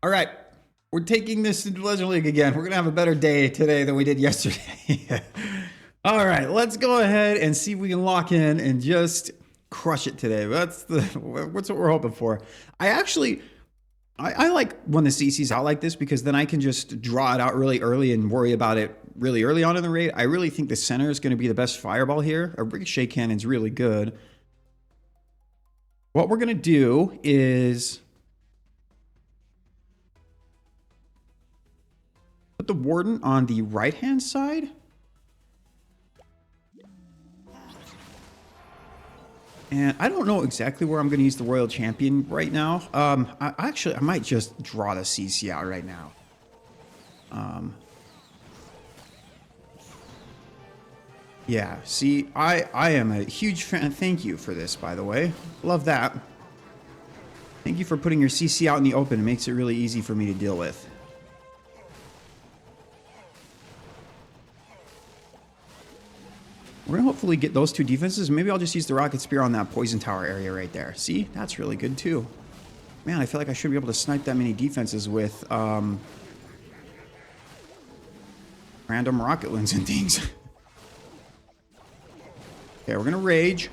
All right. We're taking this into Legend League again. We're going to have a better day today than we did yesterday. All right. Let's go ahead and see if we can lock in and just crush it today. That's what we're hoping for. I like when the CC's out like this because then I can just draw it out really early and worry about it really early on in the raid. I really think the center is going to be the best fireball here. A ricochet cannon's really good. What we're going to do is put the warden on the right-hand side. And I don't know exactly where I'm going to use the Royal Champion right now. I might just draw the CC out right now. Yeah, see, I am a huge fan. Thank you for this, by the way. Love that. Thank you for putting your CC out in the open. It makes it really easy for me to deal with. We're going to hopefully get those two defenses. Maybe I'll just use the rocket spear on that poison tower area right there. See? That's really good too. Man, I feel like I should be able to snipe that many defenses with random rocket lens and things. Okay, we're going to rage.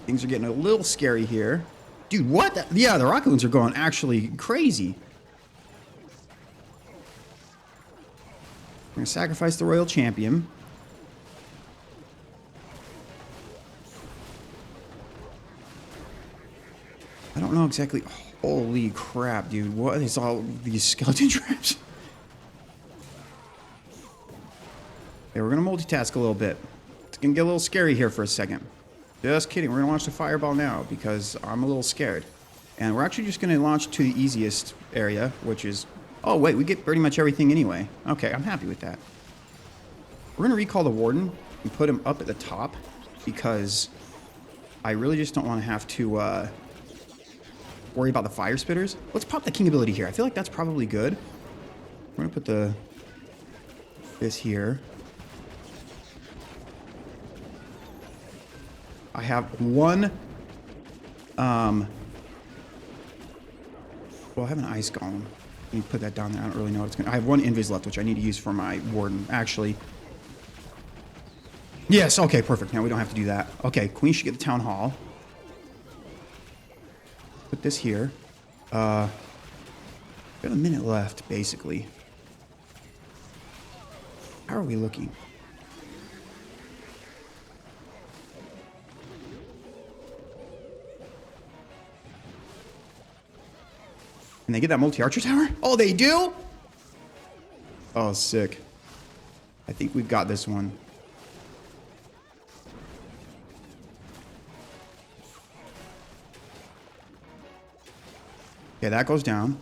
Things are getting a little scary here. Dude, what? Yeah, the rocket lens are going actually crazy. We're going to sacrifice the Royal Champion. I don't know exactly. Holy crap, dude. What is all these skeleton traps? Okay, we're going to multitask a little bit. It's going to get a little scary here for a second. Just kidding. We're going to launch the fireball now because I'm a little scared. And we're actually just going to launch to the easiest area, which is... Oh, wait. We get pretty much everything anyway. Okay, I'm happy with that. We're going to recall the warden and put him up at the top because I really just don't want to have to... worry about the fire spitters. Let's pop the king ability here. I feel like that's probably good. We're gonna put this here. I have one. Well, I have an ice golem. Let me put that down there. I don't really know what it's gonna. I have one invis left, which I need to use for my warden. Actually. Yes. Okay. Perfect. Now we don't have to do that. Okay. Queen should get the town hall. Put this here. Got a minute left, basically. How are we looking? Can they get that multi-archer tower? Oh, they do? Oh, sick. I think we've got this one. Okay, that goes down.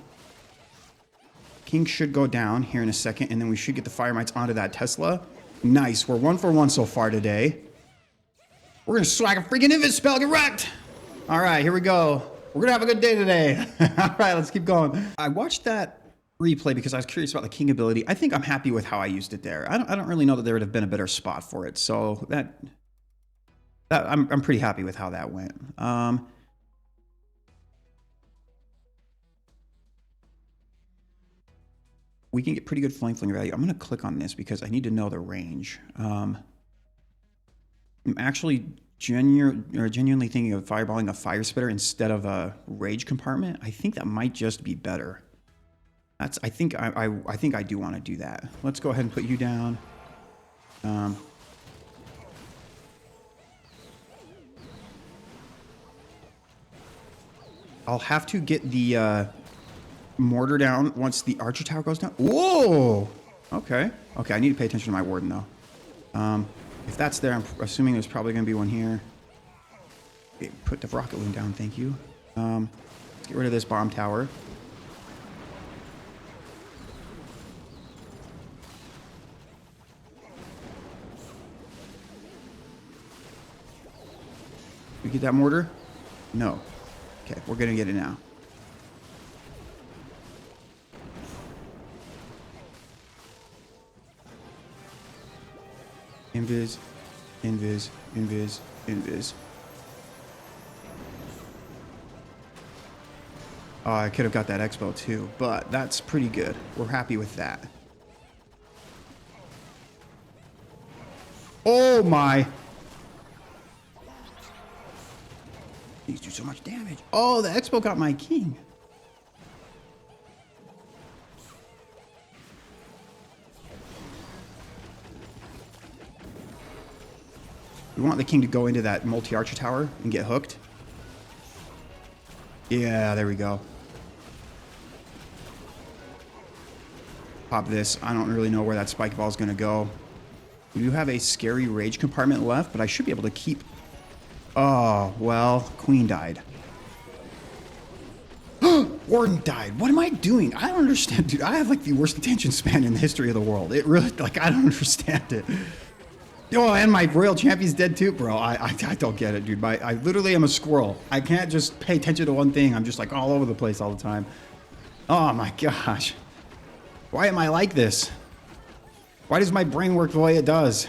King should go down here in a second, and then we should get the fire mites onto that Tesla. Nice. We're 1 for 1 so far today. We're going to swag a freaking invis spell. Get wrecked. All right, here we go. We're going to have a good day today. All right, let's keep going. I watched that replay because I was curious about the King ability. I think I'm happy with how I used it there. I don't really know that there would have been a better spot for it. So I'm pretty happy with how that went. We can get pretty good flame fling value. I'm going to click on this because I need to know the range. I'm actually genuinely thinking of fireballing a fire spitter instead of a rage compartment. I think that might just be better. I think I do want to do that. Let's go ahead and put you down. I'll have to get the mortar down once the archer tower goes down. Whoa! Okay. Okay, I need to pay attention to my warden, though. If that's there, I'm assuming there's probably going to be one here. Okay, put the rocket loom down, thank you. Let's get rid of this bomb tower. We get that mortar? No. Okay, we're going to get it now. Invis, invis, invis, invis. Oh, I could have got that expo too, but that's pretty good. We're happy with that. Oh my. These do so much damage. Oh, the expo got my king. We want the king to go into that multi-archer tower and get hooked. Yeah, there we go. Pop this. I don't really know where that spike ball is going to go. We do have a scary rage compartment left, but I should be able to keep... Oh, well, queen died. Warden died. What am I doing? I don't understand, dude. I have like the worst attention span in the history of the world. It really, like, I don't understand it. Oh, and my royal champion's dead too, bro. I don't get it, dude. I literally am a squirrel. I can't just pay attention to one thing. I'm just like all over the place all the time. Oh my gosh. Why am I like this? Why does my brain work the way it does?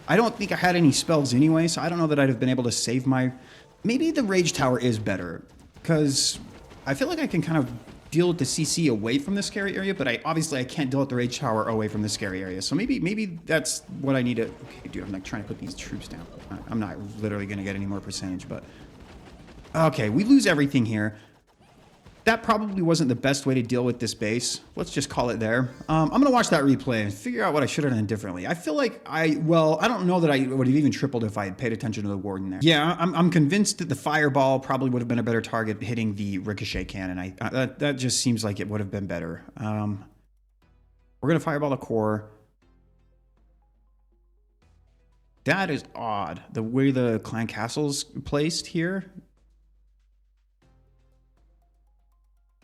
I don't think I had any spells anyway, so I don't know that I'd have been able to save my... Maybe the Rage Tower is better, because I feel like I can kind of deal with the CC away from the scary area, but obviously I can't deal with the Rage Tower away from the scary area. So maybe that's what I need to... Okay, dude, I'm like trying to put these troops down. I'm not literally going to get any more percentage, but... Okay, we lose everything here. That probably wasn't the best way to deal with this base. Let's just call it there. I'm going to watch that replay and figure out what I should have done differently. I feel like I don't know that I would have even tripled if I had paid attention to the warden there. Yeah, I'm convinced that the fireball probably would have been a better target hitting the ricochet cannon. That just seems like it would have been better. We're going to fireball the core. That is odd. The way the clan castle's placed here.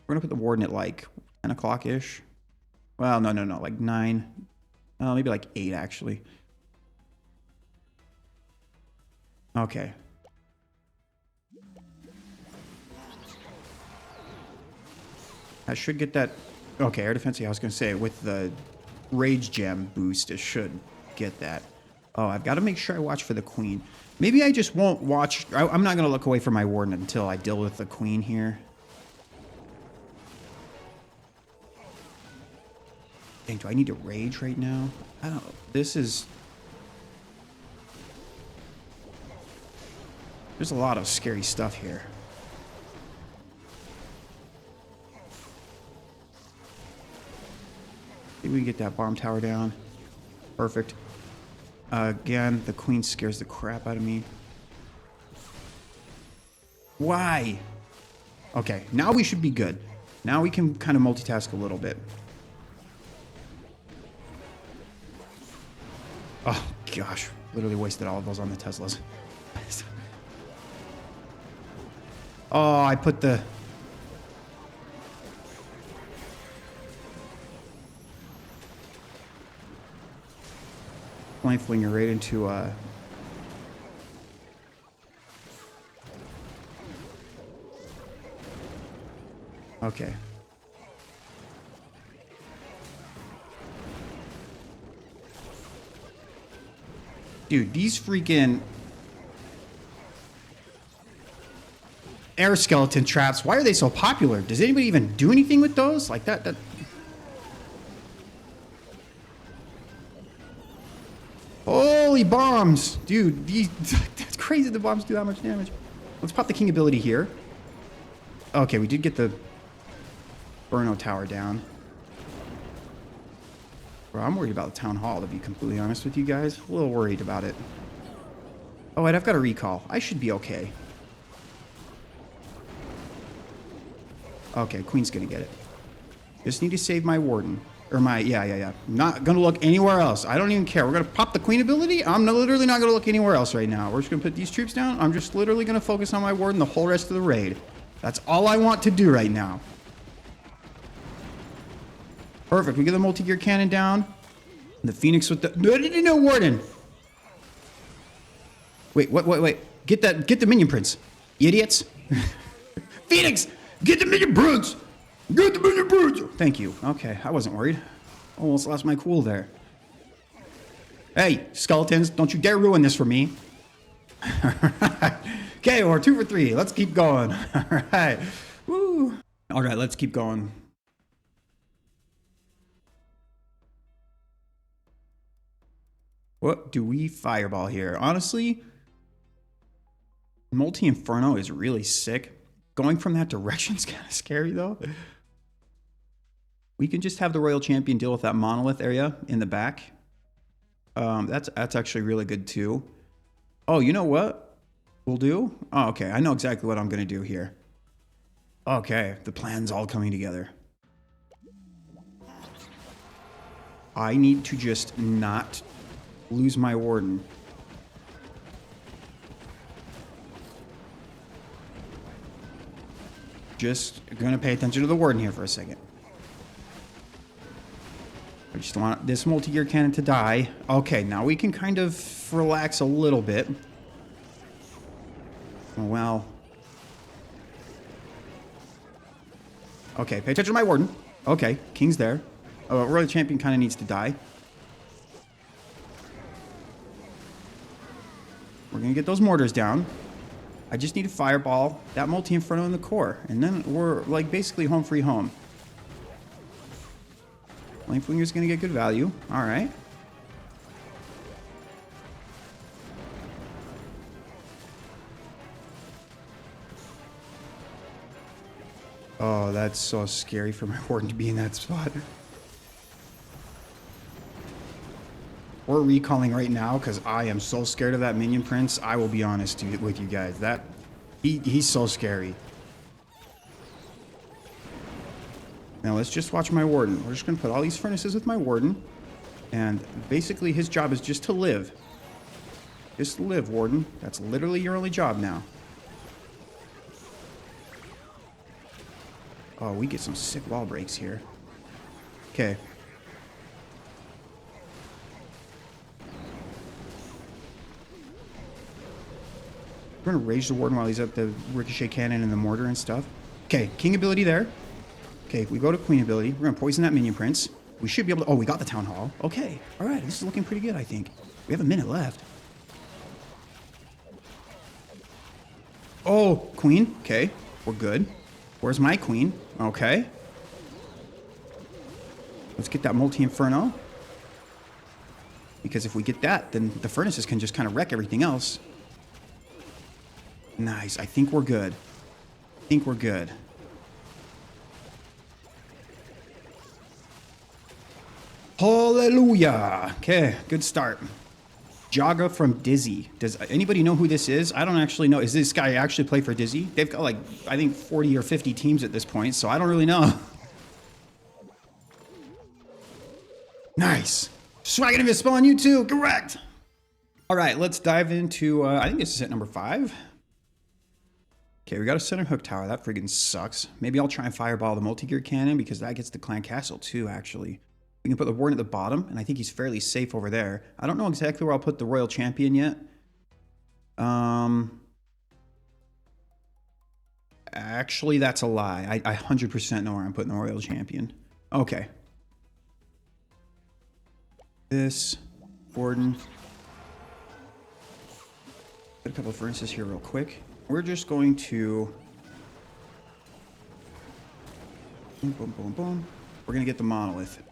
We're going to put the warden at like 10 o'clock-ish. Well, no, like 9. Maybe like 8, actually. Okay. I should get that... Okay, air defense, yeah, I was going to say, with the rage gem boost, it should get that. Oh, I've got to make sure I watch for the queen. Maybe I just won't watch... I'm not going to look away from my warden until I deal with the queen here. Dang, do I need to rage right now? I don't know. This is... There's a lot of scary stuff here. Maybe we can get that bomb tower down. Perfect. Again, the queen scares the crap out of me. Why? Okay, now we should be good. Now we can kind of multitask a little bit. Oh, gosh. Literally wasted all of those on the Teslas. Oh, I put the... Flame flinger right into... Okay. Dude, these freaking air skeleton traps, why are they so popular? Does anybody even do anything with those? Like that... Holy bombs! Dude, that's crazy the bombs do that much damage. Let's pop the king ability here. Okay, we did get the Burno tower down. Bro, I'm worried about the town hall, to be completely honest with you guys. A little worried about it. Oh, wait, I've got a recall. I should be okay. Okay, queen's gonna get it. Just need to save my warden. Or my... Yeah. Not gonna look anywhere else. I don't even care. We're gonna pop the queen ability. I'm literally not gonna look anywhere else right now. We're just gonna put these troops down. I'm just literally gonna focus on my warden the whole rest of the raid. That's all I want to do right now. Perfect. We get the multi-gear cannon down. The Phoenix with the... No, warden. Wait. Get the minion prince. Idiots. Phoenix, get the minion prince. Get the minion prince. Thank you. Okay, I wasn't worried. Almost lost my cool there. Hey, skeletons, don't you dare ruin this for me. Okay, we're 2 for 3. Let's keep going. All right. Woo. All right, let's keep going. What do we fireball here? Honestly, Multi-Inferno is really sick. Going from that direction is kind of scary, though. We can just have the Royal Champion deal with that monolith area in the back. That's actually really good, too. Oh, you know what we'll do? Oh, okay. I know exactly what I'm going to do here. Okay, the plan's all coming together. I need to just not lose my warden. Just gonna pay attention to the warden here for a second. I just want this multi-gear cannon to die. Okay, now we can kind of relax a little bit. Oh, well. Okay, pay attention to my warden. Okay, king's there. Oh, Royal Champion kind of needs to die. We're going to get those mortars down. I just need to fireball that multi-inferno in the core. And then we're like basically home free home. Flameflinger's going to get good value. All right. Oh, that's so scary for my warden to be in that spot. We're recalling right now because I am so scared of that minion prince. I will be honest with you guys. He's so scary. Now let's just watch my warden. We're just going to put all these furnaces with my warden. And basically his job is just to live. Just live, warden. That's literally your only job now. Oh, we get some sick wall breaks here. Okay. We're going to rage the warden while he's up the ricochet cannon and the mortar and stuff. Okay, king ability there. Okay, we go to queen ability. We're going to poison that minion prince. We should be able to... Oh, we got the town hall. Okay. All right, this is looking pretty good, I think. We have a minute left. Oh, queen. Okay, we're good. Where's my queen? Okay. Let's get that multi-inferno. Because if we get that, then the furnaces can just kind of wreck everything else. Nice. I think we're good. I think we're good. Hallelujah. Okay, good start. Jaga from 𝗪𝗓𝗓. Does anybody know who this is? I don't actually know. Is this guy actually play for 𝗪𝗓𝗓? They've got like, I think 40 or 50 teams at this point, so I don't really know. Nice. Swagging of his spell on you too. Correct. All right, let's dive into, I think this is hit number 5. Okay, we got a center hook tower. That friggin' sucks. Maybe I'll try and fireball the multi-gear cannon because that gets the clan castle too, actually. We can put the warden at the bottom, and I think he's fairly safe over there. I don't know exactly where I'll put the royal champion yet. Actually, that's a lie. I 100% know where I'm putting the royal champion. Okay. This warden. Put a couple of furnaces here real quick. We're just going to... Boom, boom, boom, boom. We're going to get the monolith.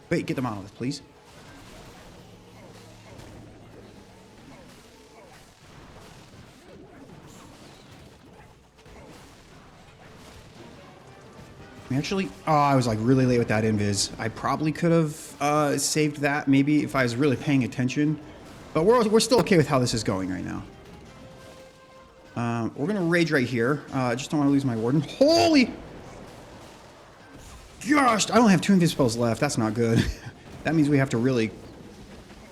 Wait, get the monolith, please. Actually, oh, I was like really late with that invis. I probably could have saved that maybe if I was really paying attention. But we're still okay with how this is going right now. We're going to rage right here. I just don't want to lose my warden. Holy... Gosh, I don't have 2 invis spells left. That's not good. That means we have to really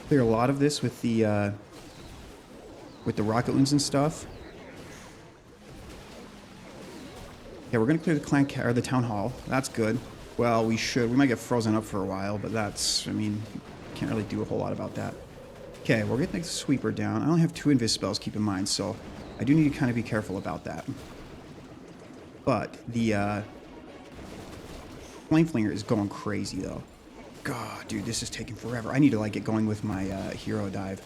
clear a lot of this with the rocket loons and stuff. Yeah, we're gonna clear the clan or the town hall. That's good. Well, we should. We might get frozen up for a while, but that's. I mean, can't really do a whole lot about that. Okay, we're getting the sweeper down. I only have 2 invis spells. Keep in mind, so I do need to kind of be careful about that. But the Flameflinger is going crazy, though. God, dude, this is taking forever. I need to, like, get going with my hero dive.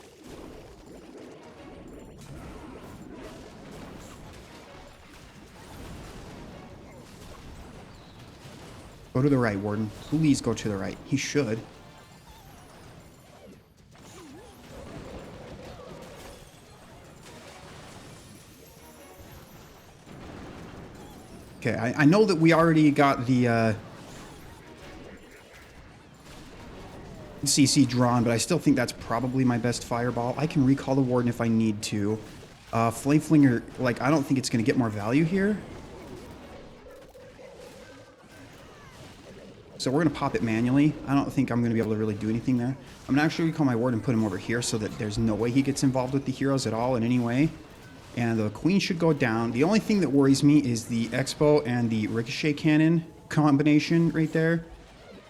Go to the right, Warden. Please go to the right. He should. Okay, I know that we already got the CC drawn, but I still think that's probably my best fireball. I can recall the Warden if I need to. Flame Flinger, like, I don't think it's going to get more value here. So we're going to pop it manually. I don't think I'm going to be able to really do anything there. I'm going to actually recall my Warden and put him over here so that there's no way he gets involved with the heroes at all in any way. And the Queen should go down. The only thing that worries me is the Expo and the Ricochet Cannon combination right there.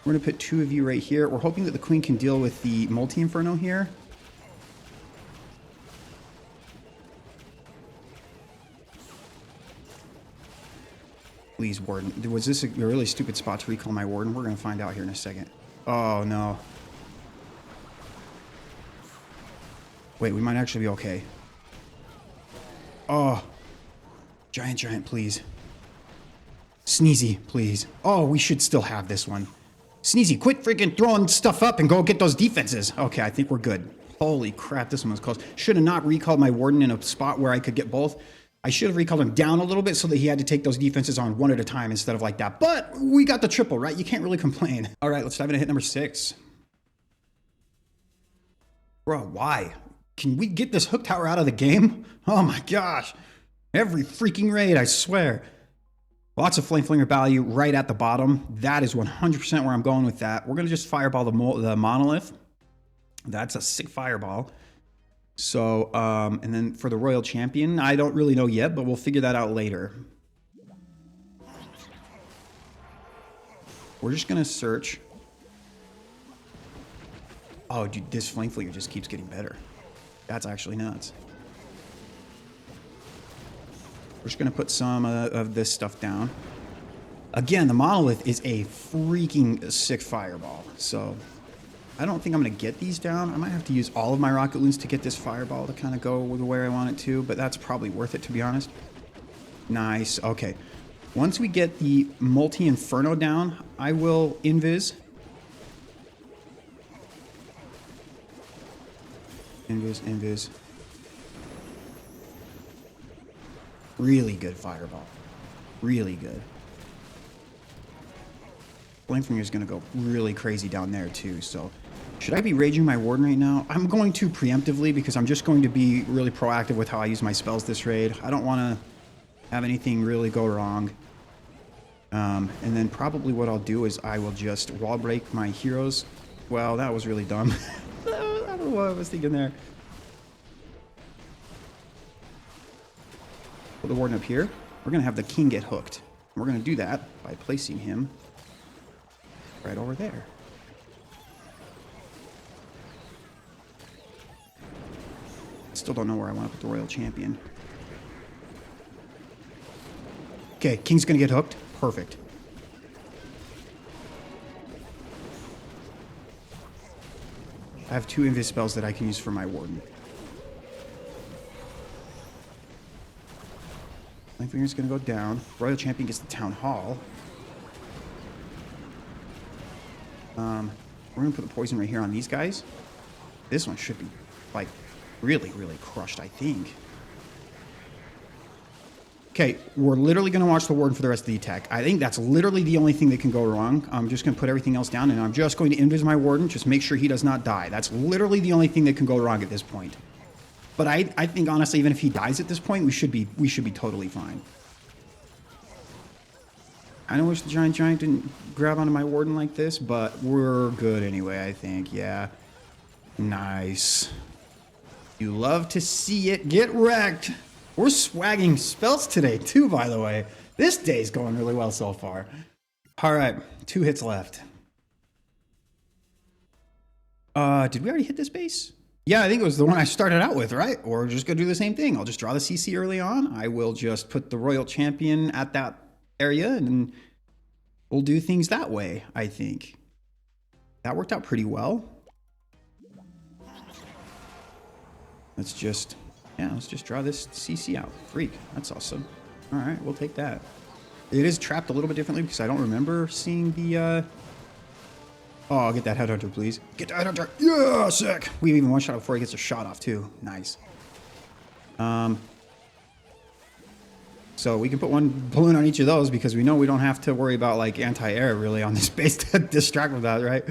We're going to put 2 of you right here. We're hoping that the Queen can deal with the Multi-Inferno here. Please, Warden. Was this a really stupid spot to recall my Warden? We're going to find out here in a second. Oh, no. Wait, we might actually be okay. Oh. Giant, please. Sneezy, please. Oh, we should still have this one. Sneezy, quit freaking throwing stuff up and go get those defenses. Okay, I think we're good. Holy crap, this one was close. Should have not recalled my Warden in a spot where I could get both. I should have recalled him down a little bit so that he had to take those defenses on one at a time instead of like that. But we got the triple, right? You can't really complain. All right, let's dive into hit number 6. Bro, why? Can we get this hook tower out of the game? Oh my gosh. Every freaking raid, I swear. Lots of Flame Flinger value right at the bottom. That is 100% where I'm going with that. We're going to just fireball the monolith. That's a sick fireball. So, and then for the Royal Champion, I don't really know yet, but we'll figure that out later. We're just going to search. Oh, dude, this Flame Flinger just keeps getting better. That's actually nuts. We're just going to put some of this stuff down. Again, the monolith is a freaking sick fireball. So I don't think I'm going to get these down. I might have to use all of my rocket loons to get this fireball to kind of go the way I want it to, but that's probably worth it, to be honest. Nice. Okay. Once we get the multi-inferno down, I will invis. Invis. Really good fireball. Really good. Flameflinger is going to go really crazy down there too, so should I be raging my Warden right now? I'm going to preemptively because I'm just going to be really proactive with how I use my spells this raid. I don't want to have anything really go wrong. And then probably what I'll do is I will just wall break my heroes. Well, that was really dumb. I don't know what I was thinking there. Put the Warden up here. We're going to have the King get hooked. We're going to do that by placing him right over there. Still don't know where I want to put the Royal Champion. Okay, King's going to get hooked. Perfect. I have 2 invis spells that I can use for my Warden. Flamefinger's going to go down. Royal Champion gets the Town Hall. We're going to put the poison right here on these guys. This one should be, like, really, really crushed, I think. Okay, we're literally going to watch the Warden for the rest of the attack. I think that's literally the only thing that can go wrong. I'm just going to put everything else down, and I'm just going to invis my Warden. Just make sure he does not die. That's literally the only thing that can go wrong at this point. But I think, honestly, even if he dies at this point, we should be totally fine. I don't wish the giant didn't grab onto my Warden like this, but we're good anyway, I think. Yeah. Nice. You love to see it get wrecked. We're swagging spells today, too, by the way. This day's going really well so far. All right, 2 hits left. Did we already hit this base? Yeah, I think it was the one I started out with, right? Or just go do the same thing. I'll just draw the CC early on. I will just put the Royal Champion at that area, and we'll do things that way, I think. That worked out pretty well. Let's just draw this CC out. Freak, that's awesome. All right, we'll take that. It is trapped a little bit differently because I don't remember seeing the, Oh, get that headhunter, please. Get that headhunter. Yeah, sick. We even one shot before he gets a shot off, too. Nice. So we can put one balloon on each of those because we know we don't have to worry about, like, anti-air, really, on this base to distract with that, right?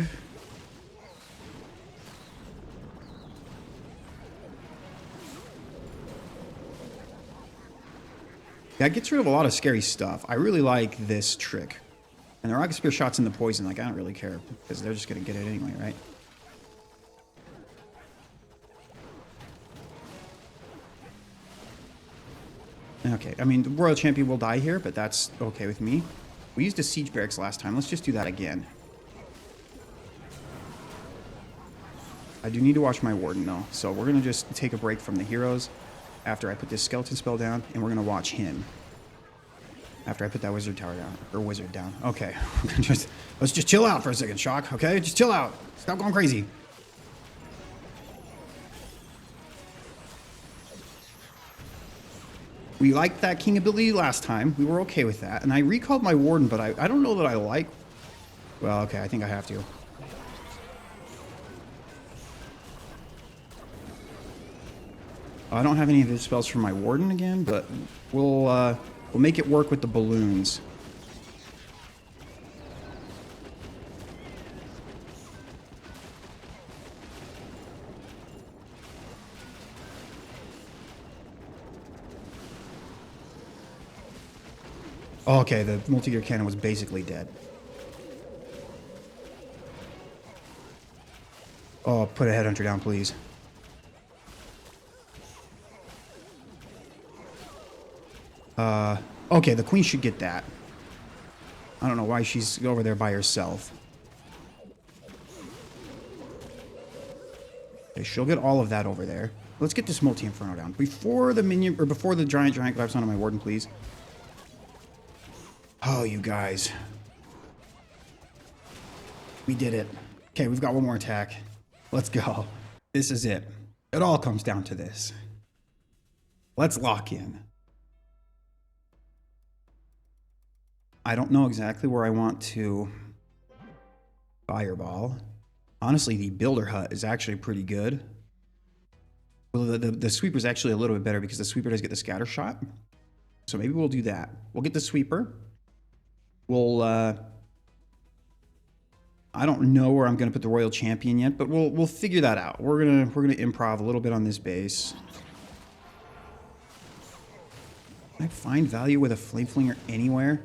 That gets rid of a lot of scary stuff. I really like this trick. And the rocket spear shots in the poison, like, I don't really care because they're just going to get it anyway, right? Okay, I mean, the Royal Champion will die here, but that's okay with me. We used a Siege Barracks last time. Let's just do that again. I do need to watch my Warden, though. So we're going to just take a break from the heroes after I put this skeleton spell down, and we're going to watch him after I put that wizard tower down, or wizard down. Okay, let's just chill out for a second, Shock, okay? Just chill out. Stop going crazy. We liked that king ability last time. We were okay with that. And I recalled my Warden, but I don't know that I like... Well, okay, I think I have to. I don't have any of his spells for my Warden again, but we'll make it work with the balloons. Oh, okay, the multi-gear cannon was basically dead. Oh, put a headhunter down, please. Okay, the queen should get that. I don't know why she's over there by herself. Okay, she'll get all of that over there. Let's get this multi-inferno down. Before the minion, or before the giant collapse onto my Warden, please. Oh, you guys. We did it. Okay, we've got one more attack. Let's go. This is it. It all comes down to this. Let's lock in. I don't know exactly where I want to fireball. Honestly, the builder hut is actually pretty good. Well, the sweeper is actually a little bit better because the sweeper does get the scatter shot. So maybe we'll do that. We'll get the sweeper. We'll, I don't know where I'm going to put the Royal Champion yet, but we'll figure that out. We're gonna improv a little bit on this base. Can I find value with a Flame Flinger anywhere?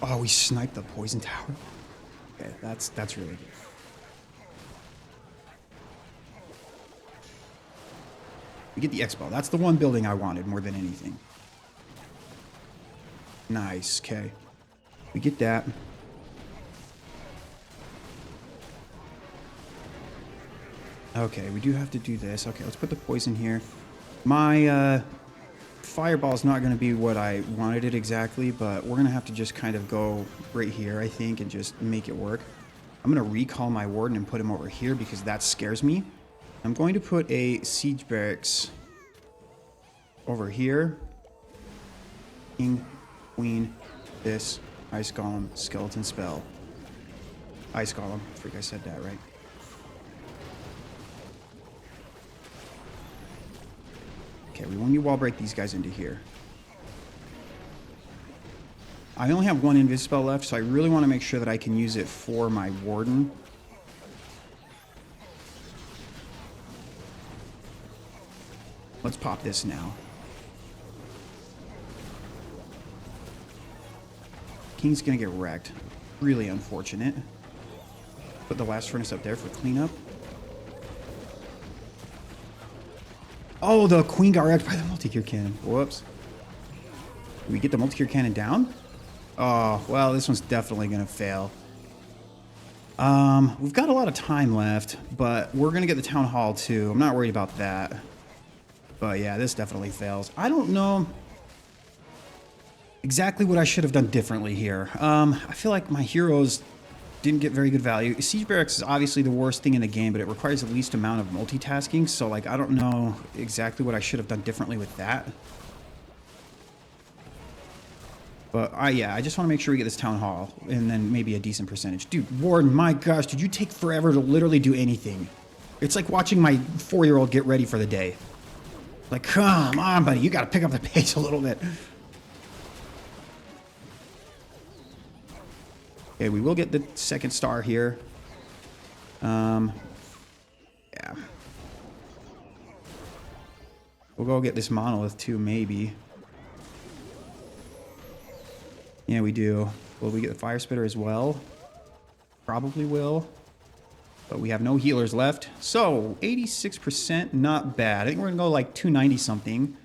Oh, we sniped the poison tower. Okay, that's really good. We get the X-Ball. That's the one building I wanted more than anything. Nice, okay. We get that. Okay, we do have to do this. Okay, let's put the poison here. My fireball is not going to be what I wanted it exactly, but we're going to have to just kind of go right here, I think, and just make it work. I'm going to recall my Warden and put him over here because that scares me. I'm going to put a Siege Barracks over here. King, Queen, this, Ice Golem, Skeleton Spell. Ice Golem. I think I said that right. Okay, we want you wall break these guys into here. I only have one invis spell left, so I really want to make sure that I can use it for my Warden. Let's pop this now. King's gonna get wrecked. Really unfortunate. Put the last furnace up there for cleanup. Oh, the queen got wrecked by the multi-gear cannon. Whoops. Did we get the multi-gear cannon down? Oh, well, this one's definitely going to fail. We've got a lot of time left, but we're going to get the town hall too. I'm not worried about that. But yeah, this definitely fails. I don't know exactly what I should have done differently here. I feel like my heroes didn't get very good value. Siege Barracks is obviously the worst thing in the game, but it requires the least amount of multitasking. So, like, I don't know exactly what I should have done differently with that. But, yeah, I just want to make sure we get this town hall and then maybe a decent percentage. Dude, Warden, my gosh, did you take forever to literally do anything? It's like watching my 4-year-old get ready for the day. Like, come on, buddy, you got to pick up the pace a little bit. Okay, we will get the second star here. Yeah. We'll go get this monolith too, maybe. Yeah, we do. Will we get the fire spitter as well? Probably will. But we have no healers left. So, 86%, not bad. I think we're going to go like 290 something.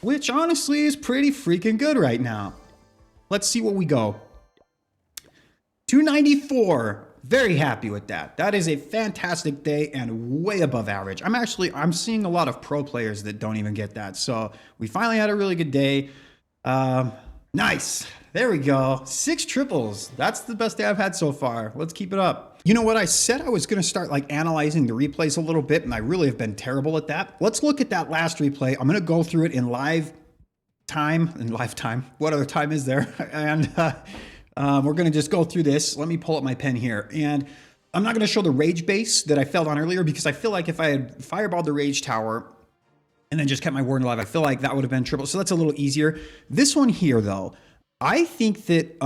Which, honestly, is pretty freaking good right now. Let's see what we go. 294. Very happy with that. That is a fantastic day and way above average. I'm seeing a lot of pro players that don't even get that. So, we finally had a really good day. Nice. There we go. 6 triples. That's the best day I've had so far. Let's keep it up. You know what? I said I was going to start like analyzing the replays a little bit, and I really have been terrible at that. Let's look at that last replay. I'm going to go through it in live time. In lifetime. What other time is there? And we're going to just go through this. Let me pull up my pen here. And I'm not going to show the rage base that I failed on earlier because I feel like if I had fireballed the rage tower and then just kept my warden alive, I feel like that would have been triple. So that's a little easier. This one here, though, I think that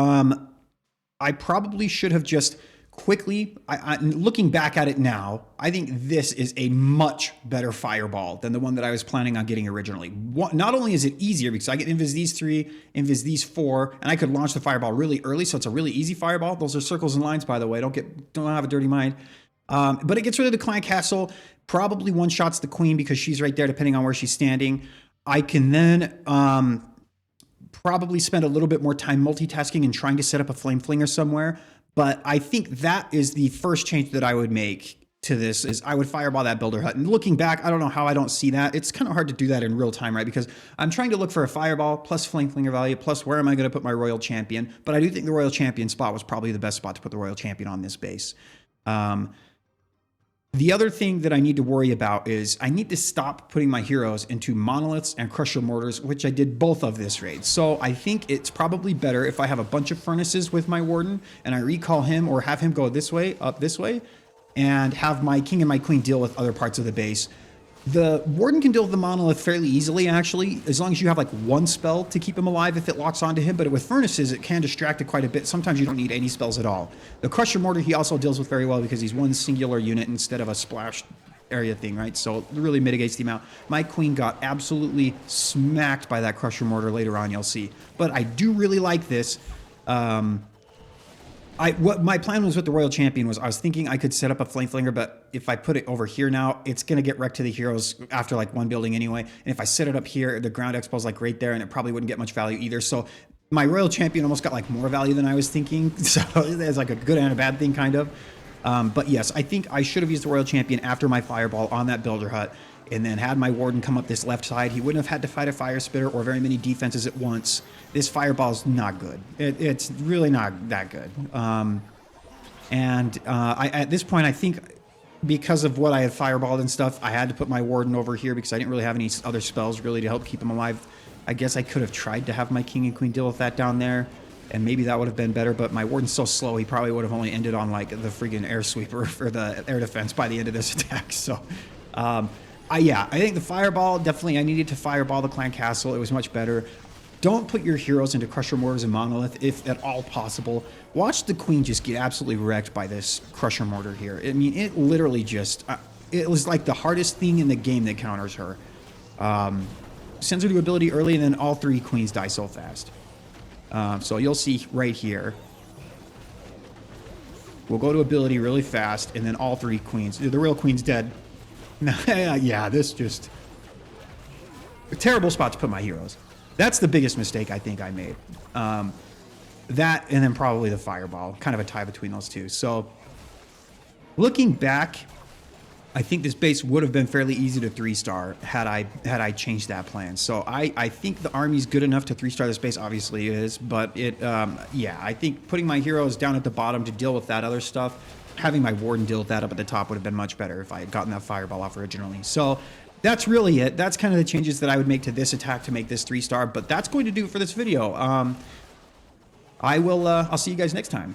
I probably should have just quickly, looking back at it now, I think this is a much better fireball than the one that I was planning on getting originally. Not only is it easier because I get invis these 3, invis these 4, and I could launch the fireball really early, so it's a really easy fireball. Those are circles and lines, by the way. Don't have a dirty mind. But it gets rid of the clan castle. Probably one-shots the queen because she's right there depending on where she's standing. I can then probably spend a little bit more time multitasking and trying to set up a flame flinger somewhere. But I think that is the first change that I would make to this is I would fireball that builder hut. And looking back, I don't know how I don't see that. It's kind of hard to do that in real time, right? Because I'm trying to look for a fireball plus flame flinger value plus where am I going to put my royal champion. But I do think the royal champion spot was probably the best spot to put the royal champion on this base. The other thing that I need to worry about is I need to stop putting my heroes into monoliths and crusher mortars, which I did both of this raid. So I think it's probably better if I have a bunch of furnaces with my warden and I recall him or have him go this way, up this way, and have my king and my queen deal with other parts of the base. The warden can deal with the monolith fairly easily, actually, as long as you have like one spell to keep him alive if it locks onto him. But with furnaces, it can distract it quite a bit. Sometimes you don't need any spells at all. The crusher mortar he also deals with very well because he's one singular unit instead of a splash area thing, right? So it really mitigates the amount. My queen got absolutely smacked by that crusher mortar later on, you'll see. But I do really like this. What my plan was with the royal champion was I was thinking I could set up a flame flinger, but if I put it over here now, it's going to get wrecked to the heroes after like one building anyway. And if I set it up here, the ground expo is like right there and it probably wouldn't get much value either. So my royal champion almost got like more value than I was thinking. So there's like a good and a bad thing kind of. But yes, I think I should have used the royal champion after my fireball on that builder hut and then had my warden come up this left side. He wouldn't have had to fight a fire spitter or very many defenses at once. This fireball's not good. It's really not that good. At this point, I think because of what I had fireballed and stuff, I had to put my warden over here because I didn't really have any other spells really to help keep him alive. I guess I could have tried to have my king and queen deal with that down there, and maybe that would have been better, but my warden's so slow, he probably would have only ended on like the freaking air sweeper for the air defense by the end of this attack. So, yeah, I think the fireball, definitely I needed to fireball the clan castle. It was much better. Don't put your heroes into crusher mortars and monolith if at all possible. Watch the queen just get absolutely wrecked by this crusher mortar here. I mean, it literally just, it was like the hardest thing in the game that counters her. Sends her to ability early and then all 3 queens die so fast. So you'll see right here. We'll go to ability really fast and then all 3 queens. The real queen's dead. Yeah, this just a terrible spot to put my heroes. That's the biggest mistake I think I made. That and then probably the fireball, kind of a tie between those two. So looking back, I think this base would have been fairly easy to 3-star had I changed that plan. So I think the army's good enough to 3-star this base. Obviously it is, but yeah, I think putting my heroes down at the bottom to deal with that other stuff, having my warden deal with that up at the top would have been much better if I had gotten that fireball off originally. So that's really it. That's kind of the changes that I would make to this attack to make this 3-star. But that's going to do it for this video. I'll see you guys next time.